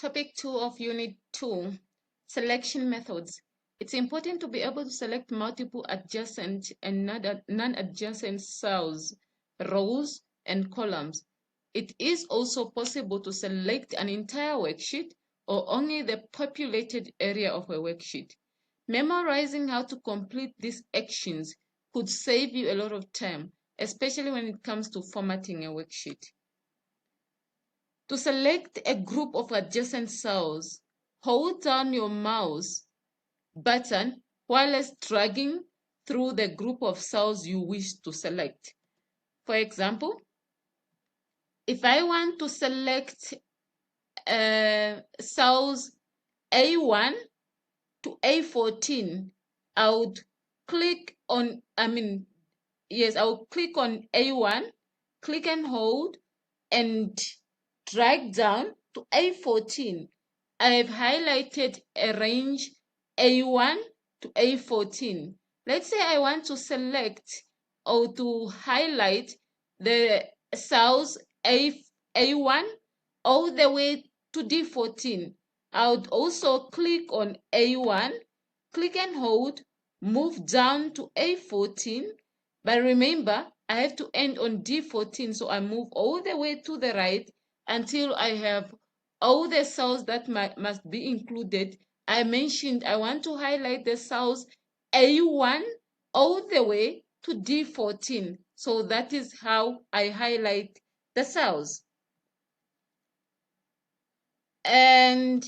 Topic 2 of Unit 2, Selection Methods. It's important to be able to select multiple adjacent and non-adjacent cells, rows, and columns. It is also possible to select an entire worksheet or only the populated area of a worksheet. Memorizing how to complete these actions could save you a lot of time, especially when it comes to formatting a worksheet. To select a group of adjacent cells, hold down your mouse button while dragging through the group of cells you wish to select. For example, if I want to select cells A1 to A14, I would click on, I will click on A1, click and hold, and drag down to A14. I have highlighted a range A1 to A14. Let's say I want to select or to highlight the cells A1 all the way to D14. I would also click on A1, click and hold, move down to A14. But remember, I have to end on D14, so I move all the way to the right until I have all the cells that must be included. I mentioned I want to highlight the cells A1 all the way to D14. So that is how I highlight the cells. And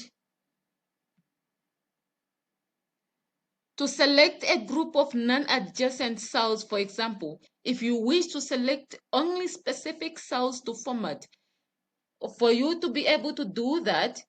to select a group of non-adjacent cells, for example, if you wish to select only specific cells to format, for you to be able to do that,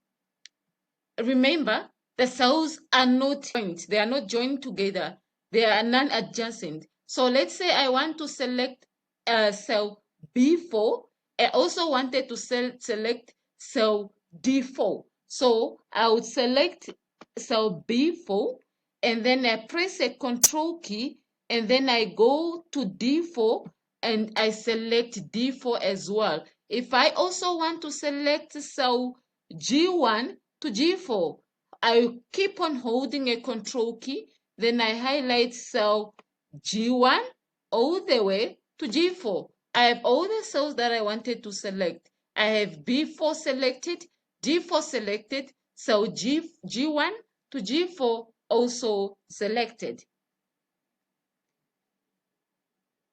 remember the cells are not joined. They are not joined together. They are non-adjacent. So let's say I want to select cell B4. I also wanted to select cell D4. So I would select cell B4 and then I press a control key and then I go to D4 and I select D4 as well. If I also want to select cell G1 to G4, I keep on holding a control key, then I highlight cell G1 all the way to G4. I have all the cells that I wanted to select. I have B4 selected, D4 selected, cell G1 to G4 also selected.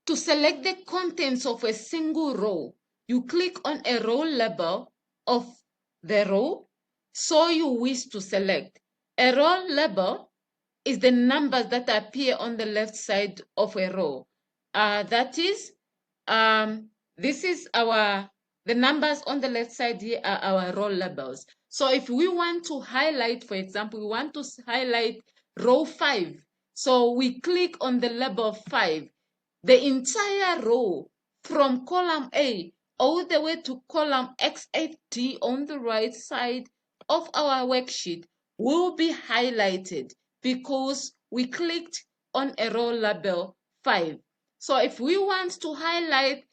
To select the contents of a single row, you click on a row label of the row so you wish to select. A row label is the numbers that appear on the left side of a row. That is, this is the numbers on the left side here are our row labels. So if we want to highlight, for example, we want to highlight row 5. So we click on the label 5. The entire row from column A all the way to column X8D on the right side of our worksheet will be highlighted because we clicked on a row label 5. So if we want to highlight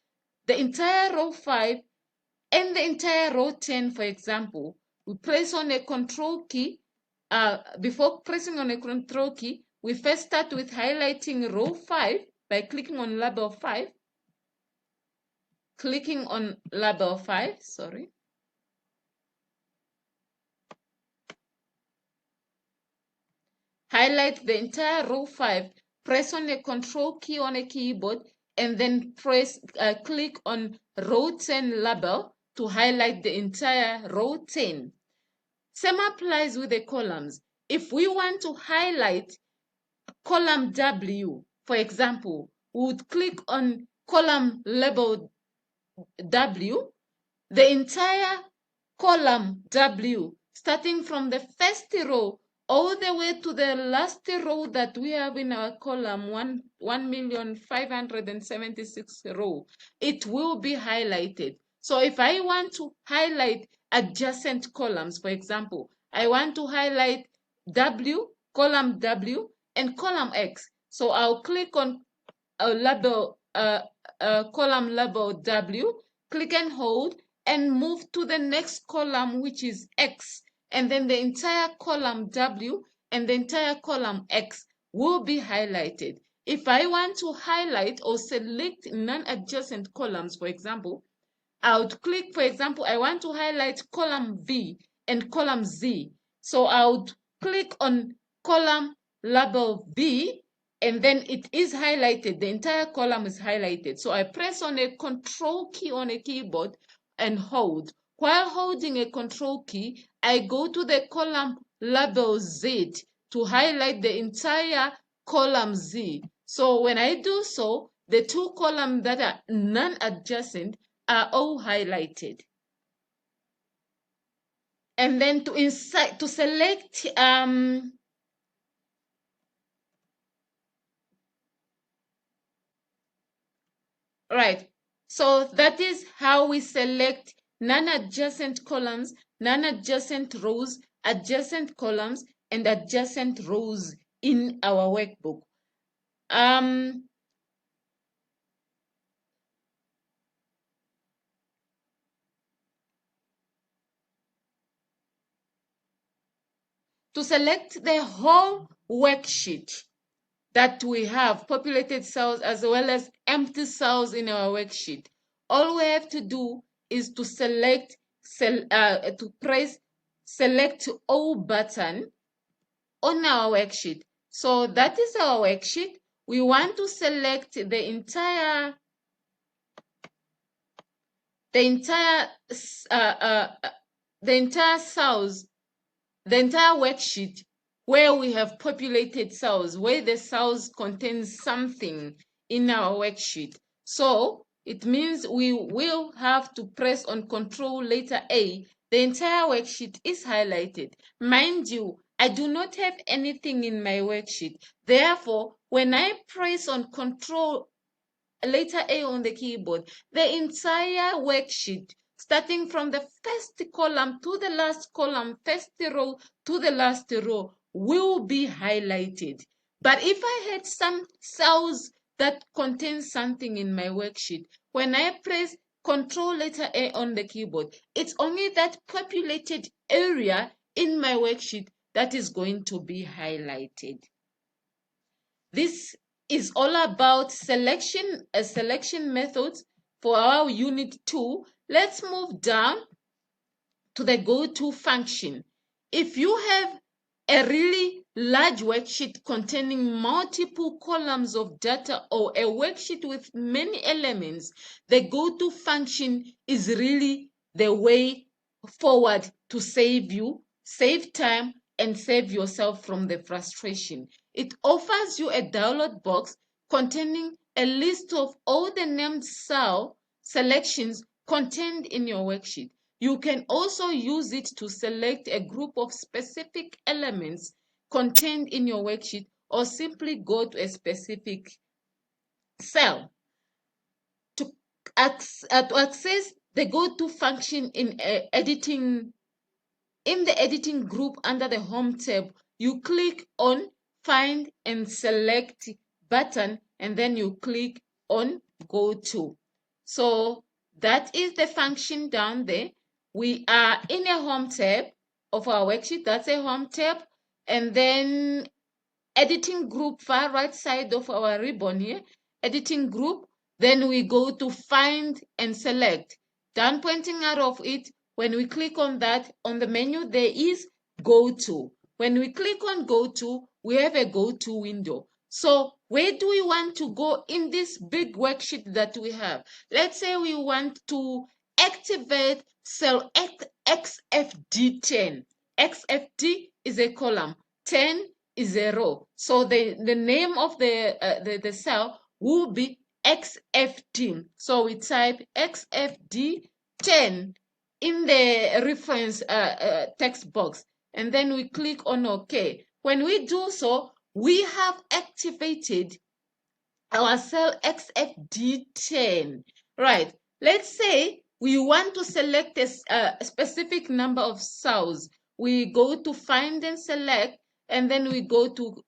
the entire row 5 and the entire row 10, for example, we press on a control key. Before pressing on a control key, we first start with highlighting row 5 by clicking on label 5. Clicking on label 5, sorry. Highlight the entire row 5, press on a control key on a keyboard, and then click on row 10 label to highlight the entire row 10. Same applies with the columns. If we want to highlight column W, for example, we would click on column label W, the entire column W, starting from the first row all the way to the last row that we have in our column 1,576 row, it will be highlighted. So if I want to highlight adjacent columns, for example, I want to highlight W, column W, and column X. So I'll click on column label W, click and hold, and move to the next column, which is X. and then the entire column W and the entire column X will be highlighted. If I want to highlight or select non-adjacent columns, for example, I would click, for example, I want to highlight column V and column Z. So I would click on column label V, and then it is highlighted. The entire column is highlighted. So I press on a control key on a keyboard and hold. While holding a control key, I go to the column label Z to highlight the entire column Z. So when I do so, the two columns that are non-adjacent are all highlighted. And then to select right. So that is how we select non-adjacent columns, non-adjacent rows, adjacent columns, and adjacent rows in our workbook. To select the whole worksheet that we have, populated cells as well as empty cells in our worksheet, all we have to do is to press select all button on our worksheet. So that is our worksheet. We want to select the entire cells, the entire worksheet where we have populated cells, where the cells contain something in our worksheet. So it means we will have to press on Control letter A. The entire worksheet is highlighted. Mind you, I do not have anything in my worksheet. Therefore, when I press on Control letter A on the keyboard, the entire worksheet, starting from the first column to the last column, first row to the last row, will be highlighted. But if I had some cells that contain something in my worksheet, when I press Control letter A on the keyboard, it's only that populated area in my worksheet that is going to be highlighted. This is all about selection methods for our unit 2. Let's move down to the go-to function. If you have a really large worksheet containing multiple columns of data or a worksheet with many elements, the go-to function is really the way forward to save time, and save yourself from the frustration. It offers you a download box containing a list of all the named cell selections contained in your worksheet. You can also use it to select a group of specific elements contained in your worksheet, or simply go to a specific cell. To access the go-to function in the editing group under the Home tab, you click on Find and Select button, and then you click on Go To. So that is the function down there. We are in a Home tab of our worksheet. That's a Home tab. And then Editing Group, far right side of our ribbon here, Editing Group. Then we go to Find and Select. Down pointing out of it, when we click on that, on the menu there is Go To. When we click on Go To, we have a Go To window. So where do we want to go in this big worksheet that we have? Let's say we want to activate cell XFD10. XFD is a column, 10 is a row. So the name of the cell will be XFD. So we type XFD10 in the reference text box, and then we click on OK. When we do so, we have activated our cell XFD10. Right. Let's say we want to select a specific number of cells. We go to Find and Select, and then we go to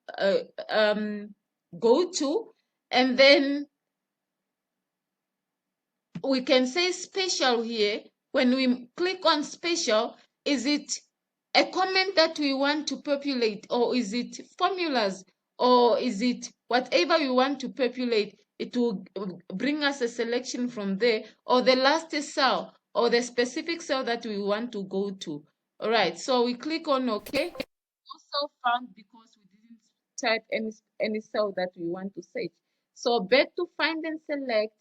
Go To, and then we can say Special here. When we click on Special, is it a comment that we want to populate, or is it formulas, or is it whatever we want to populate? It will bring us a selection from there, or the last cell, or the specific cell that we want to go to. All right, so we click on OK. No cell found because we didn't type any cell that we want to search. So back to find and select,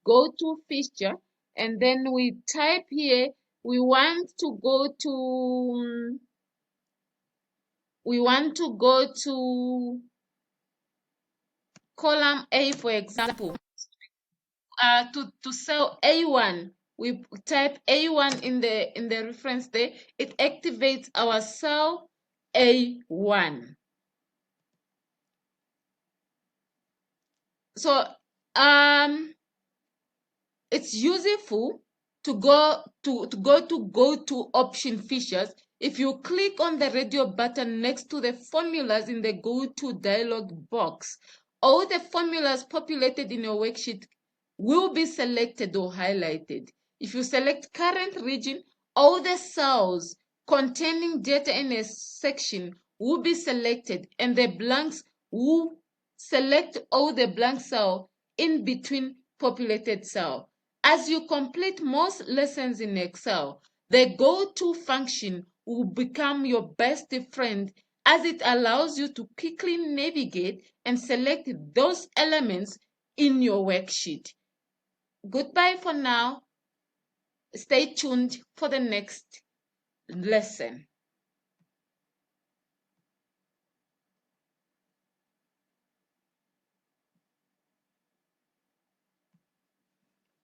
go to fixture, and then we type here, we want to go to column A, for example. To cell A1, we type A1 in the reference there. It activates our cell A1. So it's useful to go to option features. If you click on the radio button next to the formulas in the go to dialog box, all the formulas populated in your worksheet will be selected or highlighted. If you select current region, all the cells containing data in a section will be selected, and the blanks will select all the blank cell in between populated cell. As you complete most lessons in Excel, the go-to function will become your best friend, as it allows you to quickly navigate and select those elements in your worksheet. Goodbye for now. Stay tuned for the next lesson.